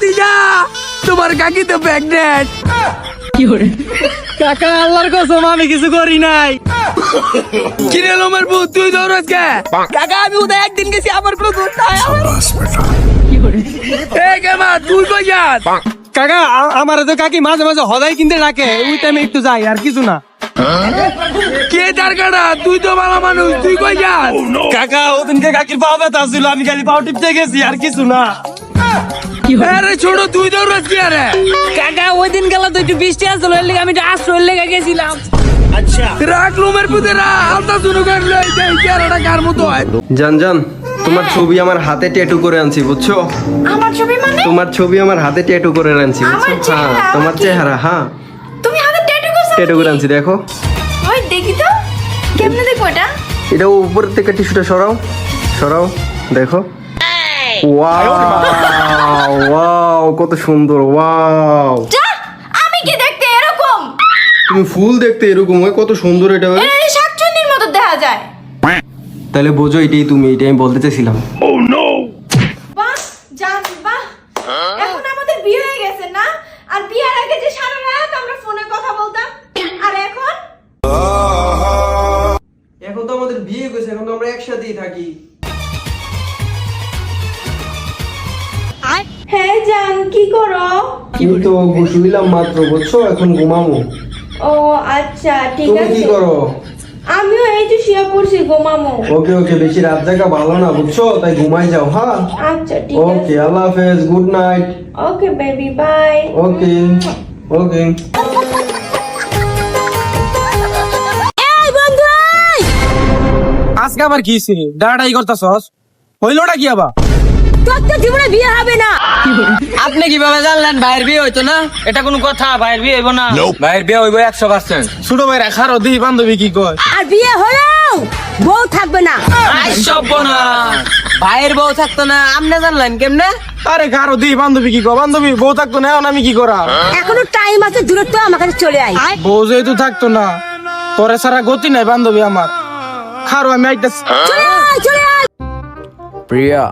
ভাতিজা তোমার কাকি তো প্রেগনেন্ট। কাকা আল্লাহর কসম আমি কিছু করি নাই। কিরে লোমের ভূত তুই দৌড়াস কে? কাকা আমি উদয় একদিন গেছি আমার কোনো দোষ নাই। এই কেমা তুই কই যাস? কাকা আমার তো কাকি মাঝে মাঝে হদাই কিনতে ডাকে, ওই টাইমে একটু যাই আর কিছু না। কে তার কাটা তুই তো ভালো মানুষ, তুই কই যাস? কাকা ওদিনকে কাকির পাও ব্যথা ছিল, আমি খালি পাও টিপতে গেছি আর কিছু না। আরে ছোট তুই দৌড়াস কি আরে? কাকা ওই দিন গেল তো একটু বৃষ্টি আসলো, এর লেগে আমি একটু আশ্রয়ের লেগে গেছিলাম। রাখ লোমের ভূতেরা আলতা শুরু করলো। এই চেহারাটা কার মতো হয়? জান তোমার ছবি আমার হাতে ট্যাটু করে আনছি বুঝছো? আমার ছবি মানে? তোমার ছবি আমার হাতে ট্যাটু করে আনছি বুঝছো? আমার চেহারা? হ্যাঁ তোমার চেহারা, হ্যাঁ তুমি হাতে ট্যাটু করছো? ট্যাটু করে আনছি দেখো। ওই দেখি তো কেমনে দেখো এটা? এটা উপর থেকে টিস্যুটা সরাও দেখো। ওয়াও ওয়াও কত সুন্দর, ওয়াও। যা, আমি কি দেখতে এরকম? তুমি ফুল দেখতে এরকম হয়, কত সুন্দর এটা। এটা শাকচুন্নির মতো দেখা যায়। তাহলে বোঝো এটাই তুমি, এটাই আমি বলতে চাইছিলাম। বাহ জান বাহ, এখন আমাদের বিয়ে হয়ে গেছে না? আর বিয়ের আগে যে সারা রাত আমরা ফোনে কথা বলতাম, আর এখন এখন তো আমাদের বিয়ে হয়েছে, এখন তো আমরা একসাথেই থাকি। হ্যাঁ জান কি করো? আমি তো শুইলাম মাত্র বুঝছো, এখন ঘুমাবো। ও আচ্ছা ঠিক তুমি আছে। কি করো? আমিও এই যে শুয়ে পড়ছি ঘুমামো। ওকে বেশি রাত জাগা ভালো না বুঝছো, তাই ঘুমাই যাও। হ্যাঁ আচ্ছা ঠিক ওকে, আছে। আল্লাহ হাফেজ, good night. Okay baby bye. Okay. আজকে আবার কি হইছে? ডাড়াই করতাছস? হইলোটা কি আবার? তোর তো জীবনে বিয়ে হবে না। আপনি কিভাবে জানলেন ভাইয়ের বিয়ে হইতো না? এটা কোনো কথা? ভাইয়ের বিয়ে হইব না? ভাইয়ের বিয়ে হইব 100%। ছোট ভাইরা খারো দিই বান্ধবী কি কয়? আর বিয়ে হলেও বউ থাকবে না। ভাইয়ের বউ থাকতো না, আপনি জানলেন কেমনে? আরে খারো দিই বান্ধবী কি কয়? বান্ধবী বউ থাকতো না, এখন আমি কি করা? এখনো টাইম আছে, দূরত্ব আমার কাছে চলে আয়। বউ যেহেতু থাকতো না, তোরে সারা গতি নাই বান্ধবী আমার। খারো আমি আইতাছি। চলে আয়। প্রিয়া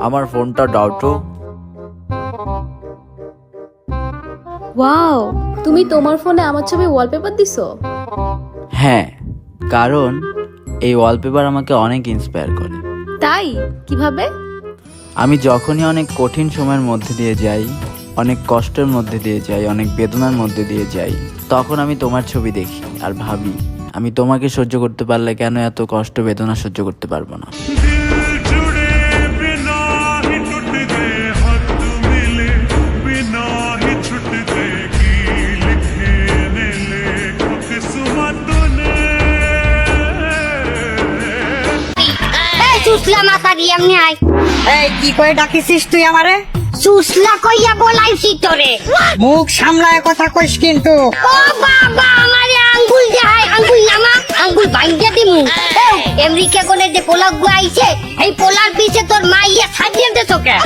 আমার ফোনটা দাও তো। ওয়াও, তুমি তোমার ফোনে আমার ছবি ওয়ালপেপার দিছো? হ্যাঁ, কারণ এই ওয়ালপেপার আমাকে অনেক ইন্সপায়ার করে। তাই? কিভাবে? আমি যখনই অনেক কঠিন সময়ের মধ্যে দিয়ে যাই, অনেক কষ্টের মধ্যে দিয়ে যাই, অনেক বেদনার মধ্যে দিয়ে যাই, তখন আমি তোমার ছবি দেখি আর ভাবি আমি তোমাকে সহ্য করতে পারলে কেন এত কষ্ট বেদনা সহ্য করতে পারবো না। সুসলা মাথা দিয়ে এমনি আয়। এই কি করে ডাকিছিস তুই আমারে? সুসলা কইয়া বলাইছি তোরে। মুখ সামলায় কথা কইস কিন্তু। ও বাবা, আমারে আঙ্গুল দেখায়, আঙ্গুল নামা, আঙ্গুল ভাঙ্গিয়া দিমু। আমেরিকা কোনে যে পোলা গুয়াইছে, এই পোলার পিছে তোর মাইয়া ছাড়িয়ে দে তোকে।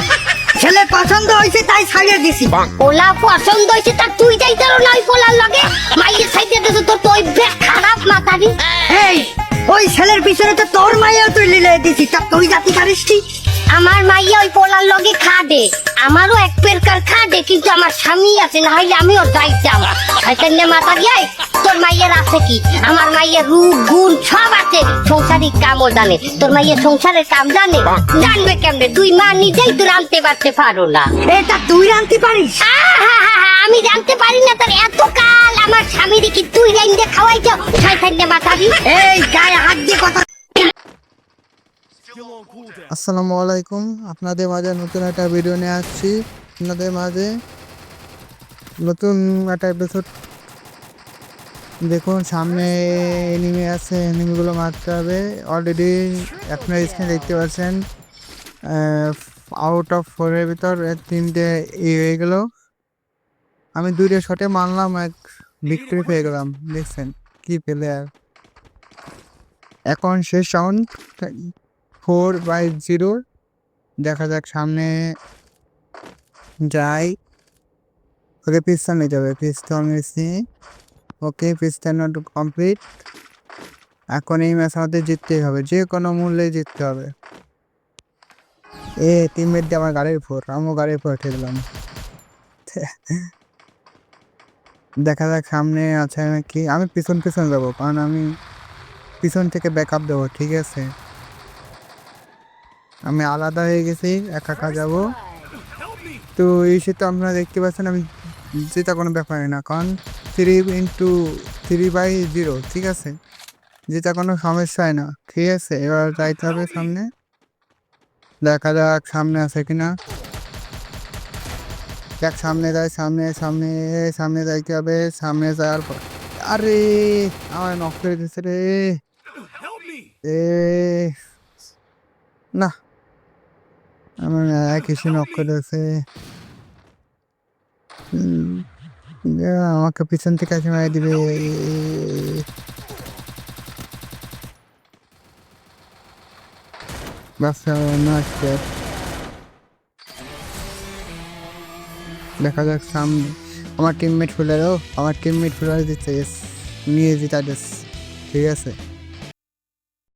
ছেলে পছন্দ হয়েছে তাই ছাড়িয়ে দিছি। পোলা পছন্দ হয়েছে তা তুই যাইতে না ওই পোলার লগে, মাইয়া ছাড়িয়ে দে তোর তো ওই বেশ খারাপ মাথারি। এই ওই ছেলের পিছনে তো তোর মাইয়া তুই লিলে দিছি, তা তুই জাতি পারিস কি? আমার মাইয়া ওই পোলার লগে খাদে, আমারও এক প্রকার খাদে, কিন্তু আমার স্বামী আছে, না হইলে আমিও যাইতাম। খাইতে মাথা দিয়ে তোর মাইয়ের আছে কি? আমার মাইয়ের রূপ গুণ সব আছে, সংসারিক কামও জানে। তোর মাইয়ের সংসারের কাম জানে? জানবে কেমনে? তুই মা নিজেই তো রানতে পারতে পারো না। এটা তুই রানতে পারিস? আমি জানতে পারি না তোর এত কাল আমার স্বামীর কি তুই রাইন্দে খাওয়াইছো? খাইতে মাথা দি এই গায়ে হাত দিয়ে কথা। আসসালামু আলাইকুম, আপনাদের মাঝে নতুন একটা ভিডিও নিয়ে আসছি। আপনাদের মাঝে নতুন একটা এপিসোড। দেখুন সামনে এনিমি আছে, এনিমিগুলো মারতে হবে। অলরেডি আপনার স্ক্রিনে দেখতে পাচ্ছেন আউট অফ 4-এর ভিতর 3টে হয়ে গেল। আমি 2টা শটে মারলাম, এক ভিক্টরি পেয়ে গেলাম। দেখছেন কি প্লেয়ার। এখন শেষ রাউন্ড 4/0। দেখা যাক সামনে যাই। ওকে পিস্তল নিতে হবে, পিস্তল নিচ্ছি। ওকে পিস্তল নট কমপ্লিট। এখন এই ম্যাচ আমাদের জিততেই হবে, যে কোনো মূল্যে জিততে হবে। টিমমেট দিয়ে আমার গাড়ির উপর, আমিও গাড়ির উপর উঠে দিলাম। দেখা যাক সামনে আছে নাকি। আমি পিছন পিছন যাবো, কারণ আমি পিছন থেকে ব্যাকআপ দেবো, ঠিক আছে? আমি আলাদা হয়ে গেছি, একা একা যাবো। তো এই সেটা আপনারা দেখতে পাচ্ছেন, আমি যেটা কোনো ব্যাপার না, কারণ 3x3/0, ঠিক আছে? যেটা কোনো সমস্যাই না, ঠিক আছে? এবার যাইতে হবে সামনে, দেখা যাক সামনে আছে কিনা। দেখ সামনে যাই, সামনে সামনে সামনে যাইতে হবে। সামনে যাওয়ার পর আরে আমার নক করে দিচ্ছে রে। এ না, আমার কিছু নক করে দিচ্ছে। আমাকে পিছন থেকে এসে মারি দিবে। বাচ্চা না, দেখা যাক সামনে আমার টিমমেট ফুলারও, আমার টিমমেট ফুলার দিচ্ছে, নিয়ে যেতে, ঠিক আছে?